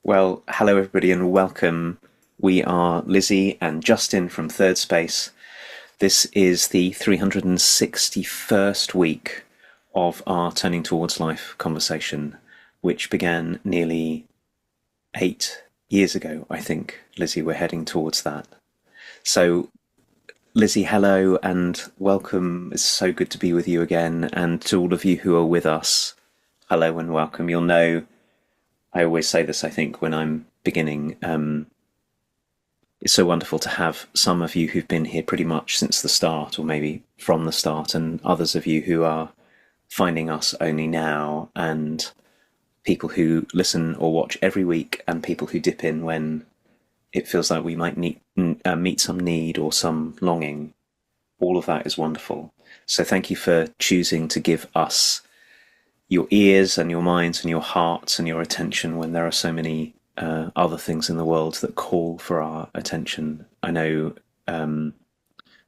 Well, hello everybody and welcome. We are Lizzie and Justin from Thirdspace. This is the 361st week of our Turning Towards Life conversation, which began nearly 8 years ago, I think. Lizzie, we're heading towards that. So, Lizzie, hello and welcome. It's so good to be with you again. And to all of you who are with us, hello and welcome. You'll know I always say this, I think, when I'm beginning. It's so wonderful to have some of you who've been here pretty much since the start, or maybe from the start, and others of you who are finding us only now, and people who listen or watch every week, and people who dip in when it feels like we might meet some need or some longing. All of that is wonderful. So thank you for choosing to give us your ears and your minds and your hearts and your attention when there are so many other things in the world that call for our attention. I know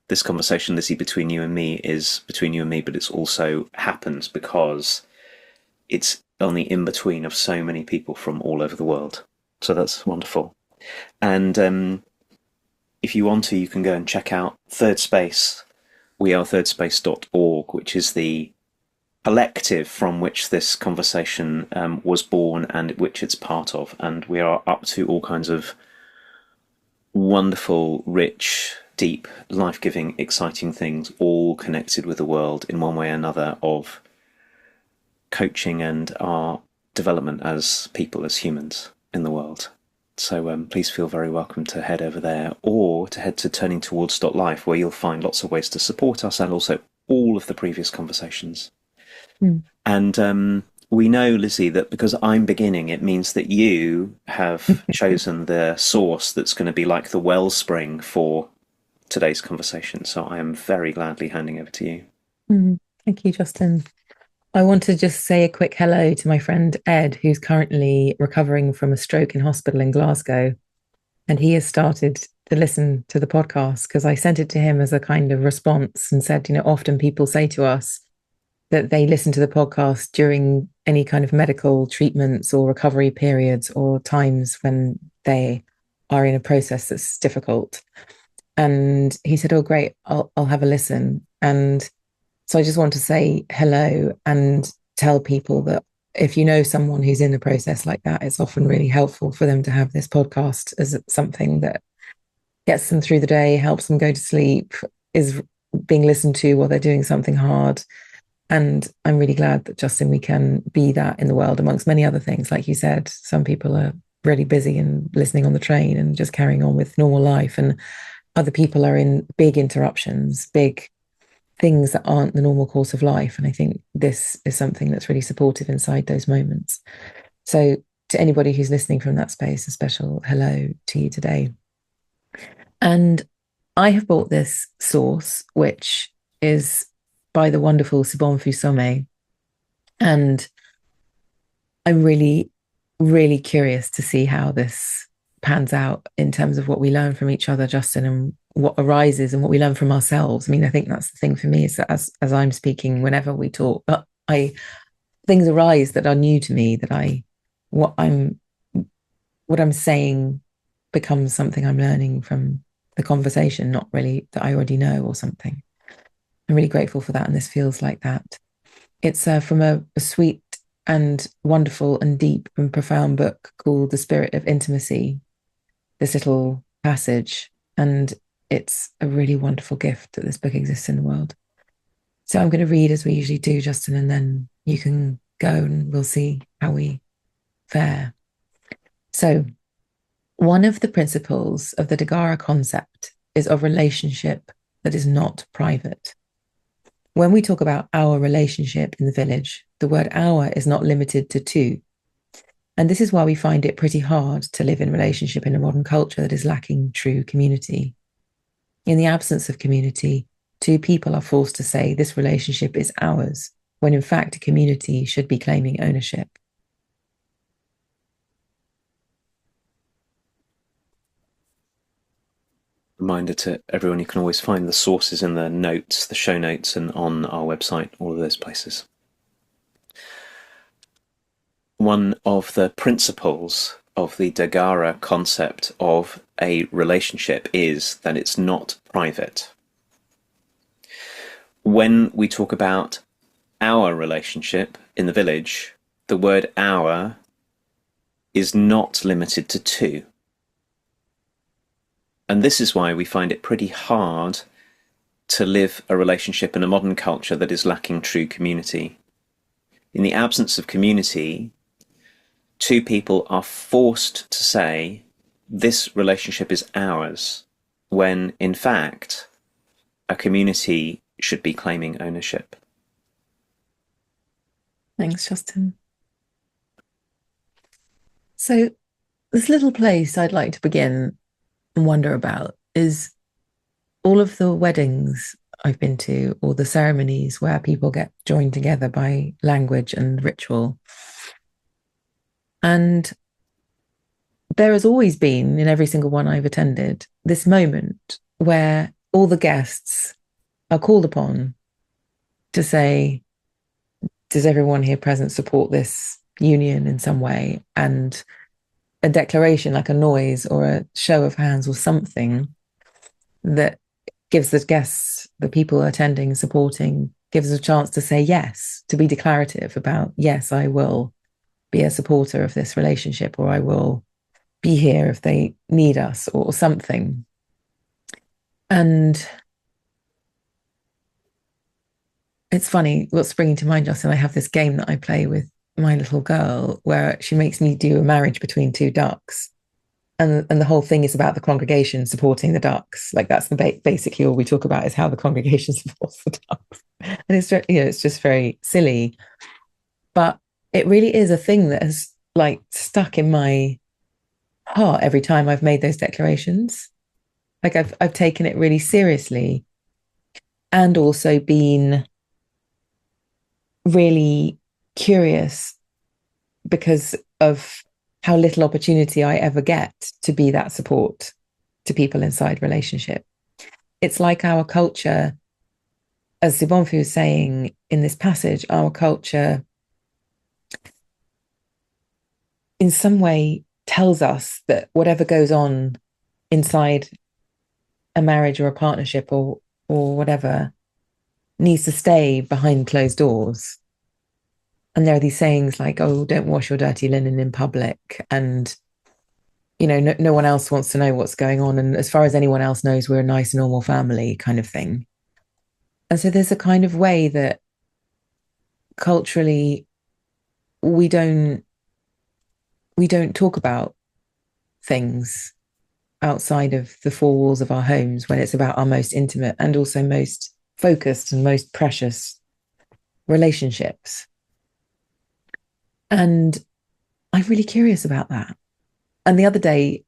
this conversation, Lizzie, between you and me is between you and me, but it's also happens because it's on the in-between of so many people from all over the world. So that's wonderful. And if you want to, you can go and check out Thirdspace. We are thirdspace.org, which is the collective from which this conversation was born and which it's part of. And we are up to all kinds of wonderful, rich, deep, life-giving, exciting things, all connected with the world in one way or another of coaching and our development as people, as humans in the world. So please feel very welcome to head over there or to head to turningtowards.life, where you'll find lots of ways to support us and also all of the previous conversations. And we know, Lizzie, that because I'm beginning, it means that you have chosen the source that's going to be like the wellspring for today's conversation. So I am very gladly handing over to you. Thank you, Justin. I want to just say a quick hello to my friend Ed, who's currently recovering from a stroke in hospital in Glasgow. And he has started to listen to the podcast because I sent it to him as a kind of response and said, often people say to us that they listen to the podcast during any kind of medical treatments or recovery periods or times when they are in a process that's difficult. And he said, "Oh, great, I'll have a listen." And so I just want to say hello and tell people that if you know someone who's in a process like that, it's often really helpful for them to have this podcast as something that gets them through the day, helps them go to sleep, is being listened to while they're doing something hard. And I'm really glad that, Justin, we can be that in the world amongst many other things. Like you said, some people are really busy and listening on the train and just carrying on with normal life. And other people are in big interruptions, big things that aren't the normal course of life. And I think this is something that's really supportive inside those moments. So to anybody who's listening from that space, a special hello to you today. And I have bought this sauce, which is by the wonderful Sibon Fusome. And I'm really, really curious to see how this pans out in terms of what we learn from each other, Justin, and what arises and what we learn from ourselves. I mean, I think that's the thing for me is that as I'm speaking, whenever we talk, I things arise that are new to me, that what I'm what I'm saying becomes something I'm learning from the conversation, not really that I already know or something. I'm really grateful for that, and this feels like that. It's from a sweet and wonderful and deep and profound book called The Spirit of Intimacy, this little passage. And it's a really wonderful gift that this book exists in the world. So I'm going to read as we usually do, Justin, and then you can go and we'll see how we fare. So, one of the principles of the Dagara concept is of relationship that is not private. When we talk about our relationship in the village, the word our is not limited to two. And this is why we find it pretty hard to live in relationship in a modern culture that is lacking true community. In the absence of community, two people are forced to say this relationship is ours, when in fact a community should be claiming ownership. Reminder to everyone, you can always find the sources in the notes, the show notes, and on our website, all of those places. One of the principles of the Dagara concept of a relationship is that it's not private. When we talk about our relationship in the village, the word our is not limited to two. And this is why we find it pretty hard to live a relationship in a modern culture that is lacking true community. In the absence of community, two people are forced to say, this relationship is ours, when in fact, a community should be claiming ownership. Thanks, Justin. So, this little place I'd like to begin and wonder about is all of the weddings I've been to, or the ceremonies where people get joined together by language and ritual. And there has always been, in every single one I've attended, this moment where all the guests are called upon to say, does everyone here present support this union in some way? And a declaration, like a noise or a show of hands or something that gives the guests, the people attending, supporting, gives us a chance to say yes, to be declarative about, yes, I will be a supporter of this relationship, or I will be here if they need us, or something. And it's funny, what's springing to mind, Justin, I have this game that I play with my little girl where she makes me do a marriage between two ducks. And the whole thing is about the congregation supporting the ducks. Like that's the basically all we talk about is how the congregation supports the ducks. And it's, it's just very silly. But it really is a thing that has like stuck in my heart every time I've made those declarations. Like I've taken it really seriously, and also been really curious because of how little opportunity I ever get to be that support to people inside relationship. It's like our culture, as Zibonfu was saying in this passage, our culture in some way tells us that whatever goes on inside a marriage or a partnership or whatever needs to stay behind closed doors. And there are these sayings like, oh, don't wash your dirty linen in public. And, no one else wants to know what's going on. And as far as anyone else knows, we're a nice, normal family kind of thing. And so there's a kind of way that culturally we don't talk about things outside of the four walls of our homes when it's about our most intimate and also most focused and most precious relationships. And I'm really curious about that. And the other day,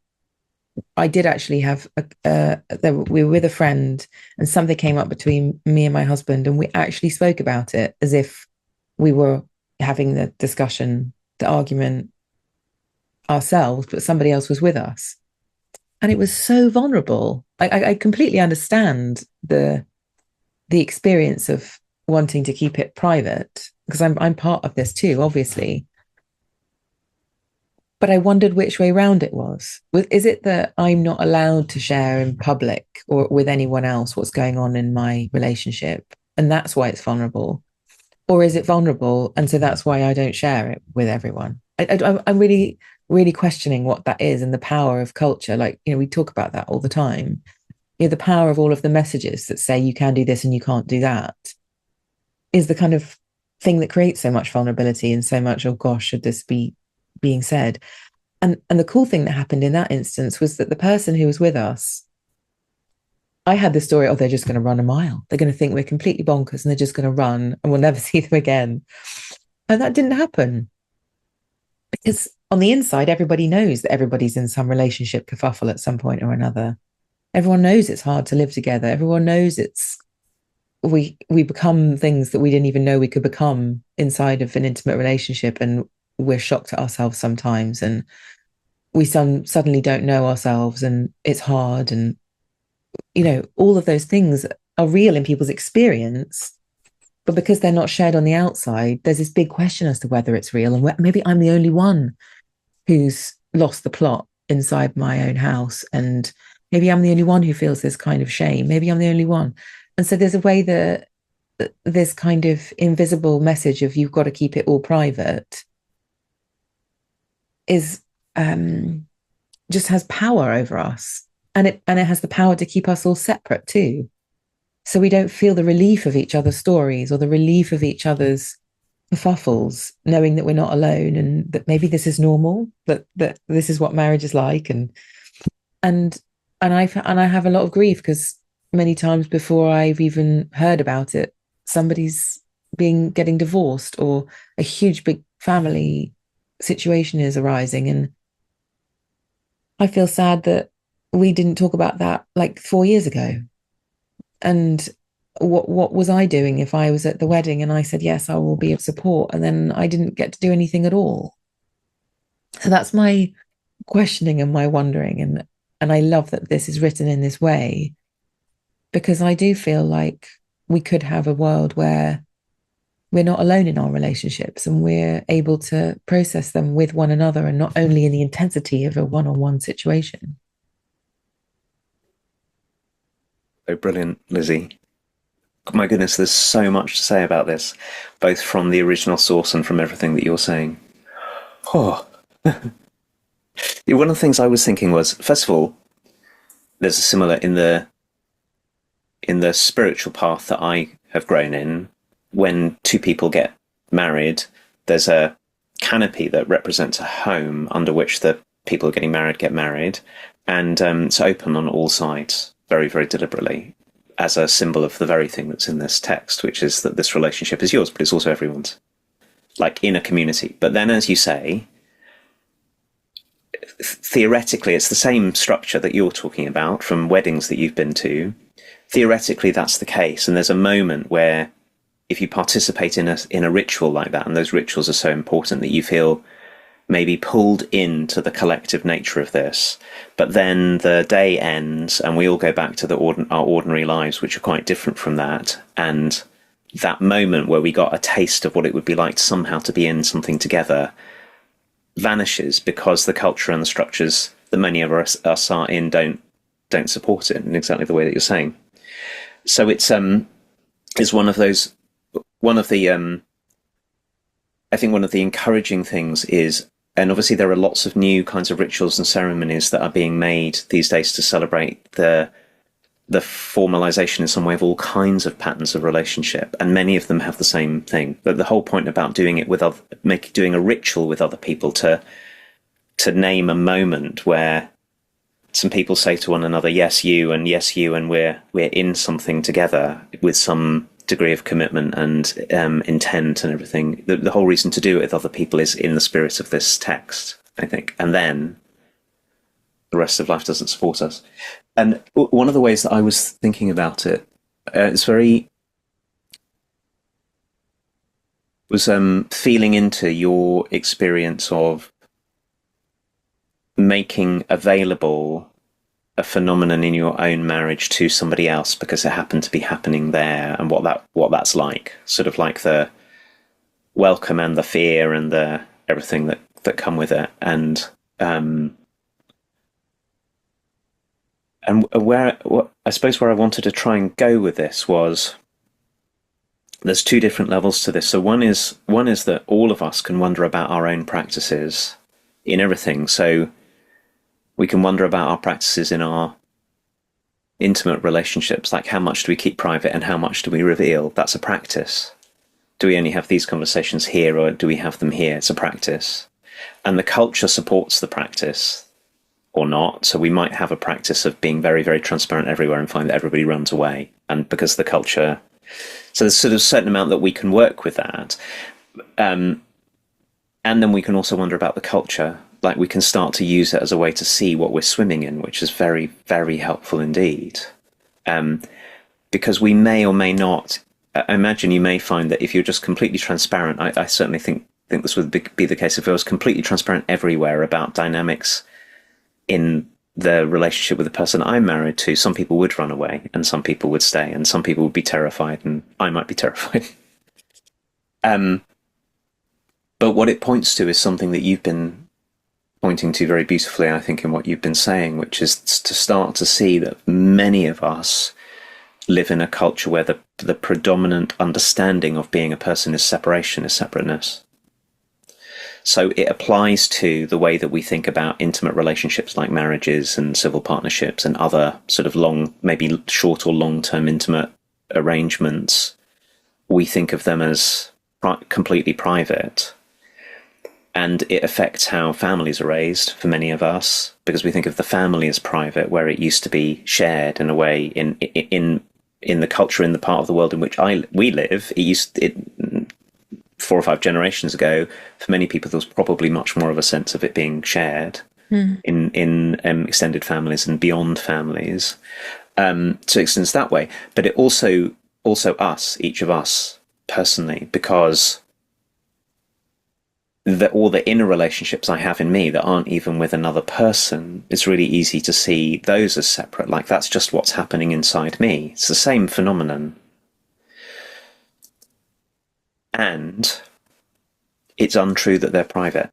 I did actually have we were with a friend, and something came up between me and my husband, and we actually spoke about it as if we were having the discussion, the argument ourselves, but somebody else was with us. And it was so vulnerable. I completely understand the experience of wanting to keep it private, because I'm part of this too, obviously. But I wondered which way round it was. Is it that I'm not allowed to share in public or with anyone else what's going on in my relationship, and that's why it's vulnerable? Or is it vulnerable, and so that's why I don't share it with everyone? I'm really, really questioning what that is and the power of culture. Like, we talk about that all the time. The power of all of the messages that say you can do this and you can't do that is the kind of thing that creates so much vulnerability and so much, oh gosh, should this be being said? And the cool thing that happened in that instance was that the person who was with us, I had the story, oh, they're just going to run a mile. They're going to think we're completely bonkers and they're just going to run and we'll never see them again. And that didn't happen. Because on the inside, everybody knows that everybody's in some relationship kerfuffle at some point or another. Everyone knows it's hard to live together. Everyone knows we become things that we didn't even know we could become inside of an intimate relationship, and we're shocked at ourselves sometimes, and we suddenly don't know ourselves, and it's hard, and all of those things are real in people's experience, but because they're not shared on the outside, there's this big question as to whether it's real, and maybe I'm the only one who's lost the plot inside my own house. And maybe I'm the only one who feels this kind of shame. Maybe I'm the only one. And so there's a way that this kind of invisible message of you've got to keep it all private is just has power over us. And it has the power to keep us all separate too. So we don't feel the relief of each other's stories or the relief of each other's kerfuffles, knowing that we're not alone and that maybe this is normal, that this is what marriage is like. And I have a lot of grief because many times before I've even heard about it, somebody's getting divorced or a huge big family situation is arising. And I feel sad that we didn't talk about that like 4 years ago. And what was I doing if I was at the wedding and I said, yes, I will be of support, and then I didn't get to do anything at all? So that's my questioning and my wondering. And I love that this is written in this way, because I do feel like we could have a world where we're not alone in our relationships and we're able to process them with one another and not only in the intensity of a one-on-one situation. Oh, brilliant, Lizzie. My goodness, there's so much to say about this, both from the original source and from everything that you're saying. Oh. One of the things I was thinking was, first of all, there's a similar in the spiritual path that I have grown in. When two people get married, there's a canopy that represents a home under which the people who are getting married get married, and it's open on all sides, very, very deliberately, as a symbol of the very thing that's in this text, which is that this relationship is yours, but it's also everyone's, like in a community. But then, as you say, theoretically, it's the same structure that you're talking about from weddings that you've been to. Theoretically, that's the case. And there's a moment where if you participate in a ritual like that, and those rituals are so important that you feel maybe pulled into the collective nature of this, but then the day ends and we all go back to our ordinary lives, which are quite different from that. And that moment where we got a taste of what it would be like somehow to be in something together vanishes because the culture and the structures that many of us are in don't support it in exactly the way that you're saying. So it's one of the I think one of the encouraging things is, and obviously there are lots of new kinds of rituals and ceremonies that are being made these days to celebrate the formalization in some way of all kinds of patterns of relationship, and many of them have the same thing. But the whole point about doing it doing a ritual with other people to name a moment where some people say to one another, yes, you, and we're in something together with some degree of commitment and intent and everything. The whole reason to do it with other people is in the spirit of this text, I think. And then the rest of life doesn't support us. And one of the ways that I was thinking about it was feeling into your experience of making available a phenomenon in your own marriage to somebody else because it happened to be happening there, and what that's like, sort of like the welcome and the fear and the everything that come with it. And I suppose where I wanted to try and go with this was, there's two different levels to this. So one is that all of us can wonder about our own practices in everything. So we can wonder about our practices in our intimate relationships, like how much do we keep private and how much do we reveal? That's a practice. Do we only have these conversations here, or do we have them here? It's a practice. And the culture supports the practice or not. So we might have a practice of being very, very transparent everywhere and find that everybody runs away. And because the culture... So there's sort of a certain amount that we can work with that. And then we can also wonder about the culture. Like we can start to use it as a way to see what we're swimming in, which is very, very helpful indeed. Because we may or may not, I imagine you may find that if you're just completely transparent, I certainly think this would be the case if I was completely transparent everywhere about dynamics in the relationship with the person I'm married to, some people would run away and some people would stay and some people would be terrified and I might be terrified. But what it points to is something that you've been pointing to very beautifully, I think, in what you've been saying, which is to start to see that many of us live in a culture where the predominant understanding of being a person is separation, is separateness. So it applies to the way that we think about intimate relationships like marriages and civil partnerships and other sort of long, maybe short or long-term intimate arrangements. We think of them as completely private. And it affects how families are raised for many of us, because we think of the family as private, where it used to be shared in a way. In the culture in the part of the world in which we live, it 4 or 5 generations ago, for many people, there was probably much more of a sense of it being shared in extended families and beyond families. So it extends that way, but it also us, each of us personally, because all the inner relationships I have in me that aren't even with another person, it's really easy to see those as separate. Like, that's just what's happening inside me. It's the same phenomenon. And it's untrue that they're private.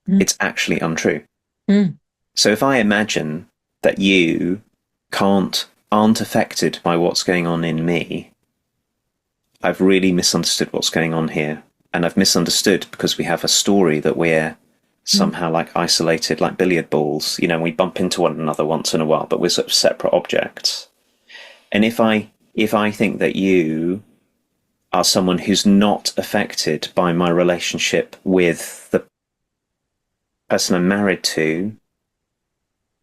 It's actually untrue. So if I imagine that you aren't affected by what's going on in me, I've really misunderstood what's going on here. And I've misunderstood because we have a story that we're somehow like isolated, like billiard balls. You know, we bump into one another once in a while, but we're sort of separate objects. And if I think that you are someone who's not affected by my relationship with the person I'm married to,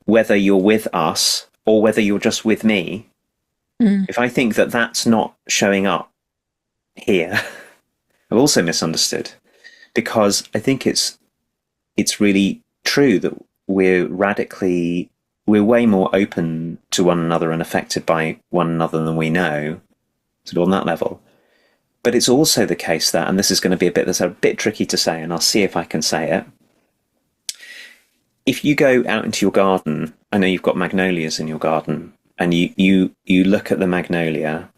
whether you're with us or whether you're just with me, if I think that that's not showing up here, I've also misunderstood, because I think it's really true that we're way more open to one another and affected by one another than we know, sort of on that level. But it's also the case that, and this is going to be that's a bit tricky to say, and I'll see if I can say it. If you go out into your garden, I know you've got magnolias in your garden, and you look at the magnolia,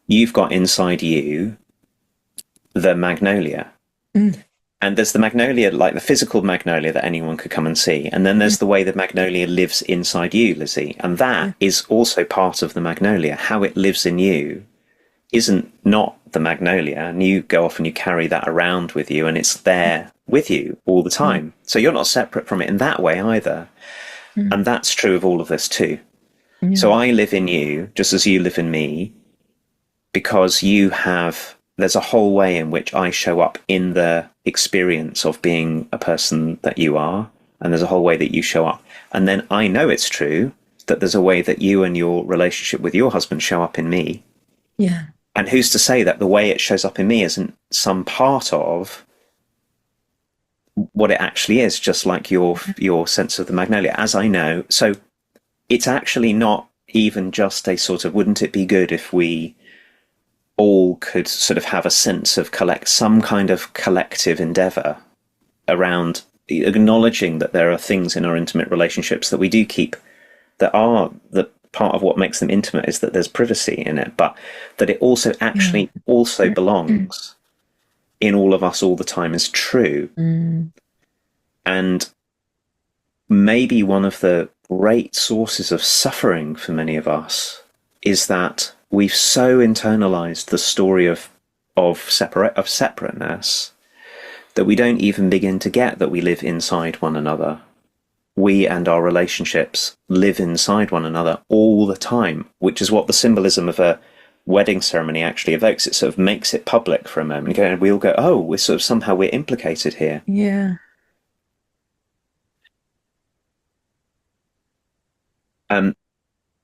you've got inside you the magnolia. And there's the magnolia, like the physical magnolia that anyone could come and see. And then there's the way the magnolia lives inside you, Lizzie. And that is also part of the magnolia. How it lives in you isn't not the magnolia. And you go off and you carry that around with you, and it's there with you all the time. So you're not separate from it in that way either. And that's true of all of this too. So I live in you just as you live in me, because there's a whole way in which I show up in the experience of being a person that you are, and there's a whole way that you show up. And then I know it's true that there's a way that you and your relationship with your husband show up in me. Yeah. And who's to say that the way it shows up in me isn't some part of what it actually is, just like your sense of the magnolia, as I know. So it's actually not even just a sort of, wouldn't it be good if we all could sort of have a sense of some kind of collective endeavor around acknowledging that there are things in our intimate relationships that we do keep, that are the part of what makes them intimate is that there's privacy in it, but that it also actually also belongs in all of us all the time is true. And maybe one of the great sources of suffering for many of us is that we've so internalized the story of separateness that we don't even begin to get that we live inside one another. We and our relationships live inside one another all the time, which is what the symbolism of a wedding ceremony actually evokes. It sort of makes it public for a moment, and we all go, oh, we're implicated here. Yeah.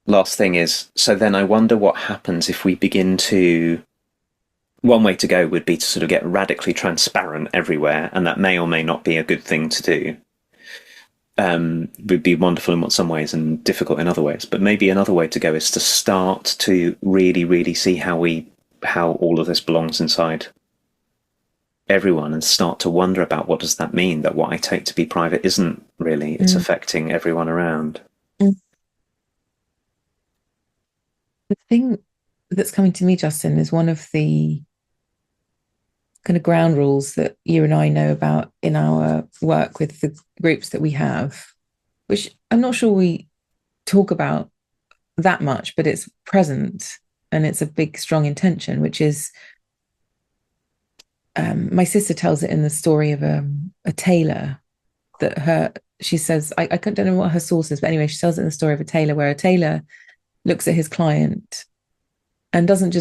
Last thing is, so then I wonder what happens if we begin to, one way to go would be to sort of get radically transparent everywhere, and that may or may not be a good thing to do. Would be wonderful in some ways and difficult in other ways, but maybe another way to go is to start to really, really see how all of this belongs inside everyone, and start to wonder about what does that mean, that what I take to be private isn't really, it's affecting everyone around. The thing that's coming to me, Justin, is one of the kind of ground rules that you and I know about in our work with the groups that we have, which I'm not sure we talk about that much, but it's present and it's a big, strong intention, which is my sister tells it in the story of a tailor that she says, I don't know what her source is, but anyway, she tells it in the story of a tailor where a tailor looks at his client and doesn't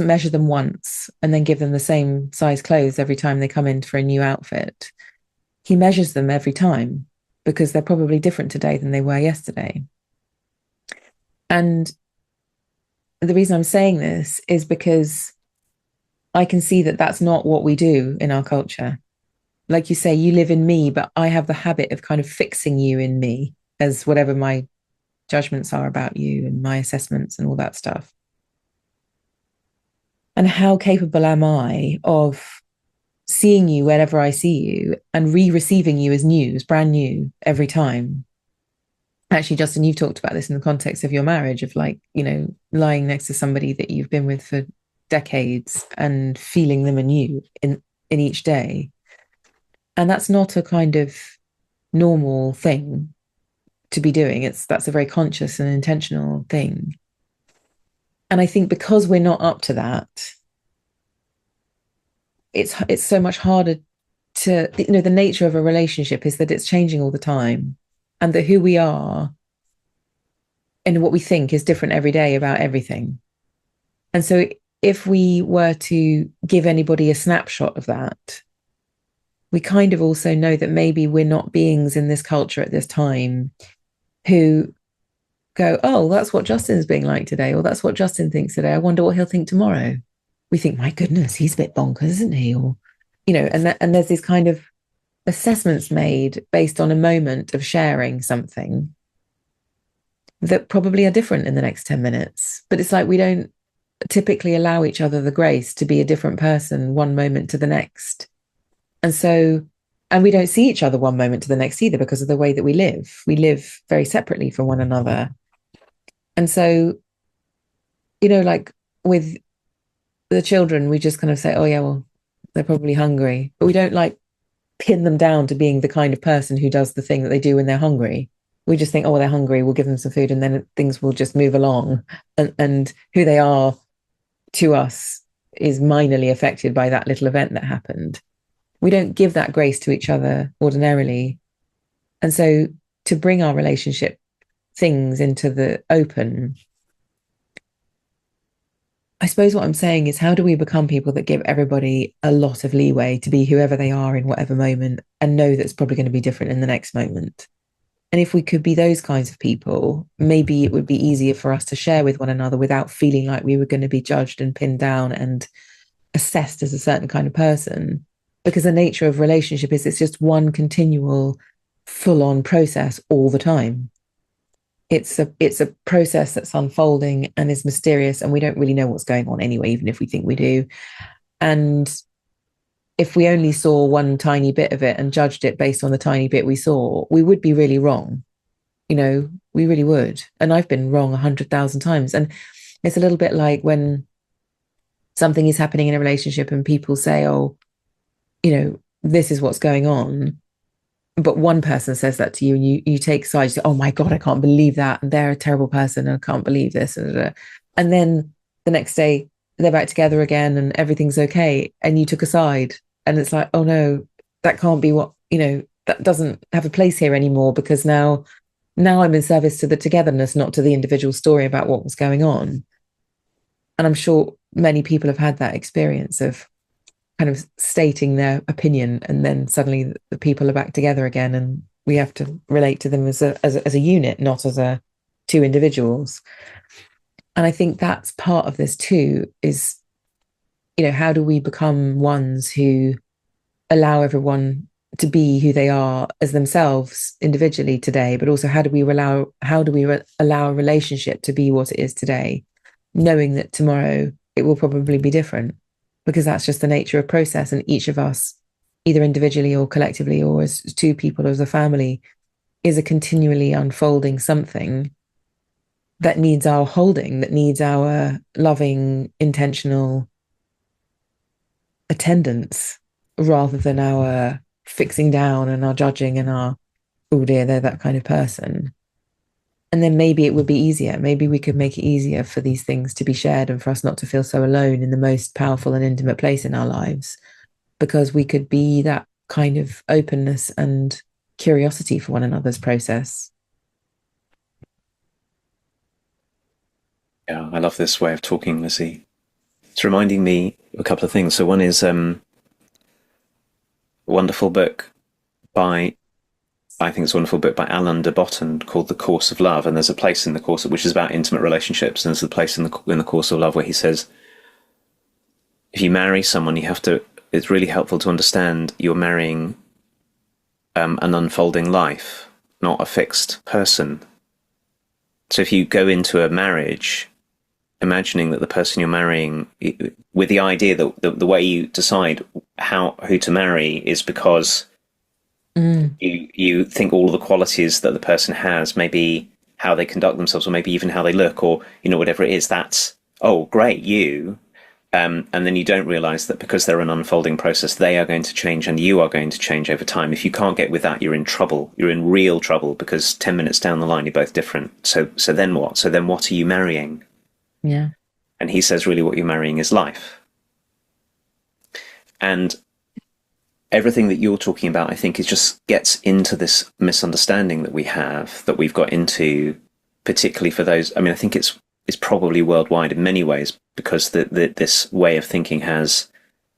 measure them once and then give them the same size clothes every time they come in for a new outfit. He measures them every time because they're probably different today than they were yesterday. And the reason I'm saying this is because I can see that that's not what we do in our culture. Like you say, you live in me, but I have the habit of kind of fixing you in me as whatever my judgments are about you and my assessments and all that stuff. And how capable am I of seeing you whenever I see you and re-receiving you as new, as brand new every time? Actually, Justin, you've talked about this in the context of your marriage, of like, lying next to somebody that you've been with for decades and feeling them anew in each day. And that's not a kind of normal thing to be doing. That's a very conscious and intentional thing. And I think because we're not up to that, it's so much harder to, the nature of a relationship is that it's changing all the time, and that who we are and what we think is different every day about everything. And so if we were to give anybody a snapshot of that, we kind of also know that maybe we're not beings in this culture at this time who go, oh, that's what Justin's being like today, or that's what Justin thinks today. I wonder what he'll think tomorrow. We think, my goodness, he's a bit bonkers, isn't he? Or, and there's these kind of assessments made based on a moment of sharing something that probably are different in the next 10 minutes. But it's like we don't typically allow each other the grace to be a different person one moment to the next. And we don't see each other one moment to the next either because of the way that we live. We live very separately from one another. And so, like with the children, we just kind of say, oh, yeah, well, they're probably hungry. But we don't like pin them down to being the kind of person who does the thing that they do when they're hungry. We just think, oh, well, they're hungry, we'll give them some food, and then things will just move along. And who they are to us is minorly affected by that little event that happened. We don't give that grace to each other ordinarily. And so to bring our relationship things into the open, I suppose what I'm saying is, how do we become people that give everybody a lot of leeway to be whoever they are in whatever moment and know that's probably going to be different in the next moment? And if we could be those kinds of people, maybe it would be easier for us to share with one another without feeling like we were going to be judged and pinned down and assessed as a certain kind of person. Because the nature of relationship is it's just one continual full-on process all the time. It's a process that's unfolding and is mysterious, and we don't really know what's going on anyway, even if we think we do. And if we only saw one tiny bit of it and judged it based on the tiny bit we saw, we would be really wrong. We really would. And I've been wrong 100,000 times. And it's a little bit like when something is happening in a relationship and people say, oh, this is what's going on. But one person says that to you and you take sides. You say, oh my God, I can't believe that. And they're a terrible person. And I can't believe this. And then the next day they're back together again and everything's okay. And you took a side. And it's like, oh no, that can't be what, that doesn't have a place here anymore, because now I'm in service to the togetherness, not to the individual story about what was going on. And I'm sure many people have had that experience of kind of stating their opinion, and then suddenly the people are back together again, and we have to relate to them as a unit, not as two individuals. And I think that's part of this too, is, how do we become ones who allow everyone to be who they are as themselves individually today, but also how do we allow a relationship to be what it is today, knowing that tomorrow it will probably be different, because that's just the nature of process. And each of us, either individually or collectively or as two people, as a family, is a continually unfolding something that needs our holding, that needs our loving, intentional attendance rather than our fixing down and our judging and our, oh dear, they're that kind of person. And then maybe it would be easier. Maybe we could make it easier for these things to be shared and for us not to feel so alone in the most powerful and intimate place in our lives, because we could be that kind of openness and curiosity for one another's process. Yeah, I love this way of talking, Lizzie. It's reminding me of a couple of things. So one is a wonderful book by, I think it's a wonderful book by Alain de Botton called The Course of Love. And there's a place in the course, which is about intimate relationships. And there's a place in the Course of Love where he says, if you marry someone, you have to, it's really helpful to understand you're marrying an unfolding life, not a fixed person. So if you go into a marriage imagining that the person you're marrying, with the idea that the way you decide who to marry is because you think all of the qualities that the person has, maybe how they conduct themselves, or maybe even how they look, or whatever it is, that's, oh great, you. And then you don't realize that because they're an unfolding process, they are going to change and you are going to change over time. If you can't get with that, you're in trouble. You're in real trouble, because 10 minutes down the line, you're both different. So then what? So then what are you marrying? Yeah. And he says, really, what you're marrying is life. And everything that you're talking about, I think, is just gets into this misunderstanding that we've got into, particularly for those. I mean, I think it's probably worldwide in many ways, because this way of thinking has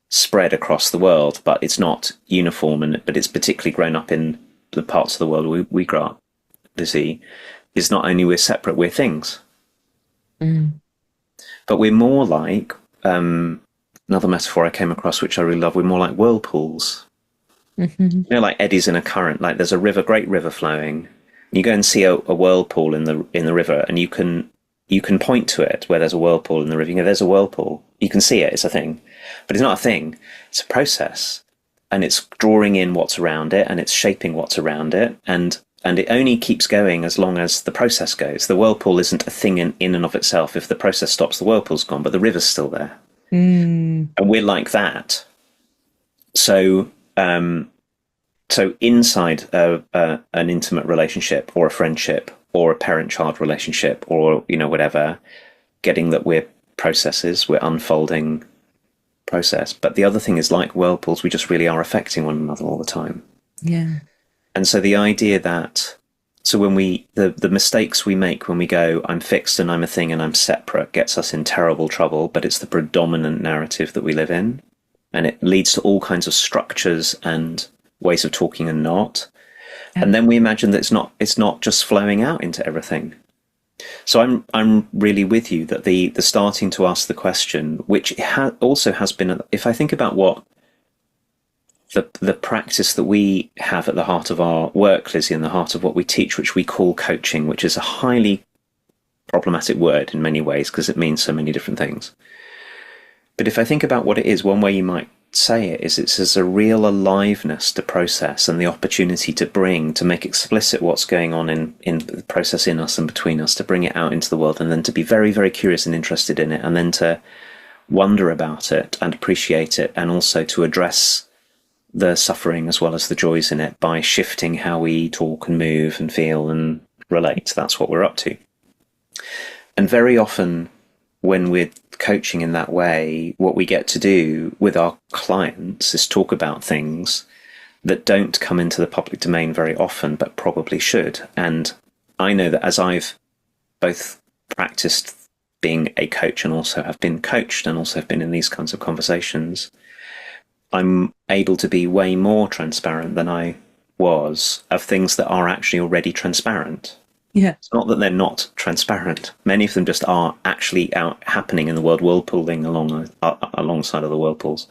spread across the world, but it's not uniform, but it's particularly grown up in the parts of the world we grew up, Lizzie, is not only we're separate, we're things. But we're more like, another metaphor I came across, which I really love, we're more like whirlpools. Like eddies in a current, like there's a river, great river flowing. You go and see a whirlpool in the river, and you can point to it where there's a whirlpool in the river. There's a whirlpool. You can see it. It's a thing, but it's not a thing. It's a process, and it's drawing in what's around it, and it's shaping what's around it, and it only keeps going as long as the process goes. The whirlpool isn't a thing in and of itself. If the process stops, the whirlpool's gone, but the river's still there. And we're like that. So inside an intimate relationship, or a friendship, or a parent-child relationship, or whatever, getting that we're processes, we're unfolding process. But the other thing is, like whirlpools, we just really are affecting one another all the time. Yeah. And so the idea that, so when the mistakes we make when we go, I'm fixed and I'm a thing and I'm separate, gets us in terrible trouble, but it's the predominant narrative that we live in. And it leads to all kinds of structures and ways of talking and not. And then we imagine that it's not just flowing out into everything. So I'm really with you that the starting to ask the question, which also has been, if I think about what the practice that we have at the heart of our work, Lizzie, and the heart of what we teach, which we call coaching, which is a highly problematic word in many ways because it means so many different things. But if I think about what it is, one way you might say it is it's a real aliveness to process, and the opportunity to make explicit what's going on in the process in us and between us, to bring it out into the world, and then to be very, very curious and interested in it, and then to wonder about it and appreciate it, and also to address the suffering as well as the joys in it by shifting how we talk and move and feel and relate. That's what we're up to. And very often when we're coaching in that way, what we get to do with our clients is talk about things that don't come into the public domain very often, but probably should. And I know that as I've both practiced being a coach and also have been coached and also have been in these kinds of conversations, I'm able to be way more transparent than I was of things that are actually already transparent. Yeah. It's not that they're not transparent. Many of them just are actually out happening in the world, whirlpooling alongside of the whirlpools.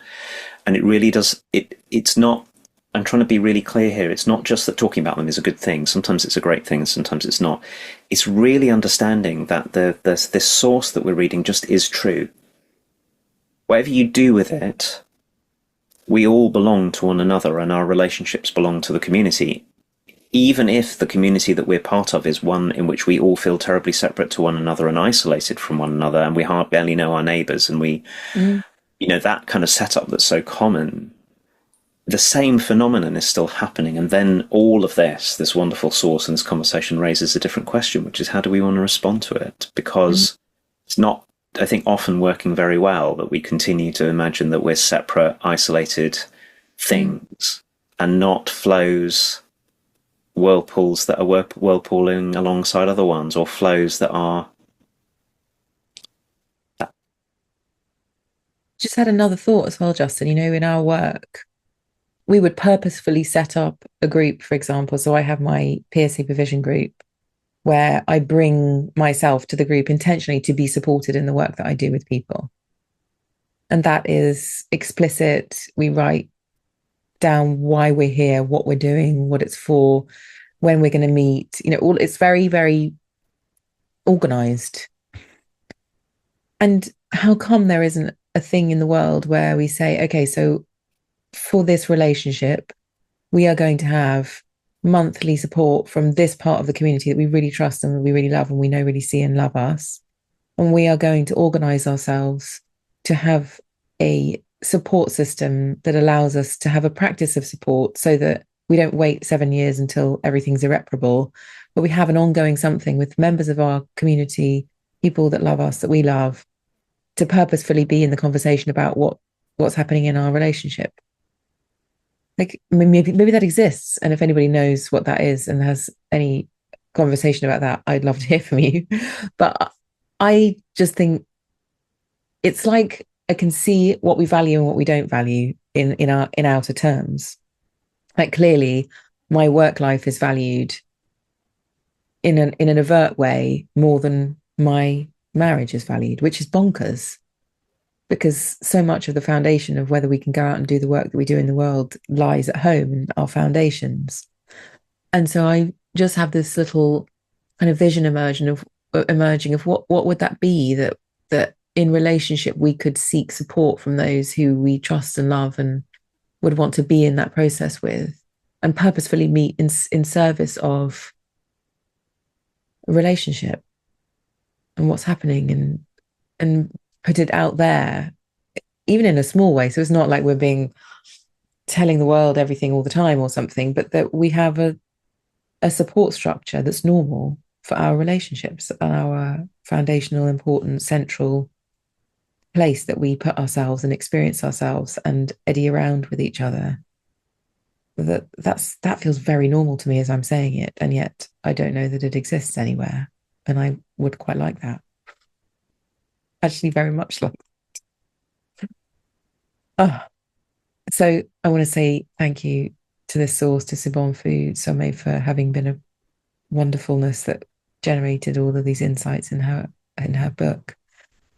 And it really does, it's not, I'm trying to be really clear here, it's not just that talking about them is a good thing. Sometimes it's a great thing and sometimes it's not. It's really understanding that this source that we're reading just is true. Whatever you do with it, we all belong to one another, and our relationships belong to the community. Even if the community that we're part of is one in which we all feel terribly separate to one another and isolated from one another, and we barely know our neighbours, and we, that kind of setup that's so common, the same phenomenon is still happening. And then all of this wonderful source and this conversation raises a different question, which is how do we want to respond to it? Mm. Because it's not, I think, often working very well that we continue to imagine that we're separate, isolated Mm. things and not flows, whirlpools that are whirlpooling alongside other ones, or flows that are. Just had another thought as well, Justin. In our work, we would purposefully set up a group, for example. So I have my peer supervision group where I bring myself to the group intentionally to be supported in the work that I do with people. And that is explicit. We write down why we're here, what we're doing, what it's for, when we're going to meet. All it's very, very organized. And how come there isn't a thing in the world where we say, okay, so for this relationship, we are going to have monthly support from this part of the community that we really trust and we really love and we know really see and love us. And we are going to organize ourselves to have a support system that allows us to have a practice of support so that we don't wait 7 years until everything's irreparable, but we have an ongoing something with members of our community, people that love us, that we love, to purposefully be in the conversation about what's happening in our relationship. Like maybe that exists, and if anybody knows what that is and has any conversation about that, I'd love to hear from you. But I just think it's like I can see what we value and what we don't value in outer terms. Like clearly, my work life is valued in an overt way more than my marriage is valued, which is bonkers because so much of the foundation of whether we can go out and do the work that we do in the world lies at home and our foundations. And so I just have this little kind of vision emerging of what would that be that in relationship we could seek support from those who we trust and love and would want to be in that process with and purposefully meet in service of a relationship and what's happening and put it out there even in a small way. So it's not like we're being telling the world everything all the time or something, but that we have a support structure that's normal for our relationships, our foundational, important, central place that we put ourselves and experience ourselves and eddy around with each other. That feels very normal to me as I'm saying it, and yet I don't know that it exists anywhere. And I would quite like that. Actually, very much like. Oh, so I want to say thank you to this source, to Sibon Fu Somé, for having been a wonderfulness that generated all of these insights in her book.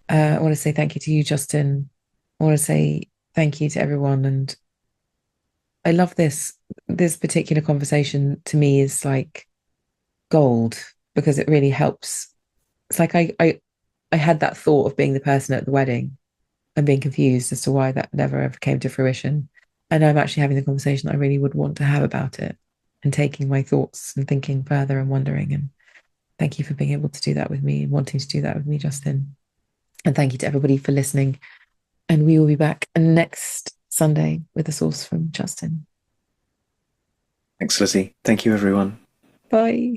I want to say thank you to you, Justin. I want to say thank you to everyone, and I love this particular conversation. To me, is like gold because it really helps. It's like I had that thought of being the person at the wedding and being confused as to why that never ever came to fruition. And I'm actually having the conversation I really would want to have about it and taking my thoughts and thinking further and wondering. And thank you for being able to do that with me and wanting to do that with me, Justin. And thank you to everybody for listening. And we will be back next Sunday with a source from Justin. Thanks, Lizzie. Thank you, everyone. Bye.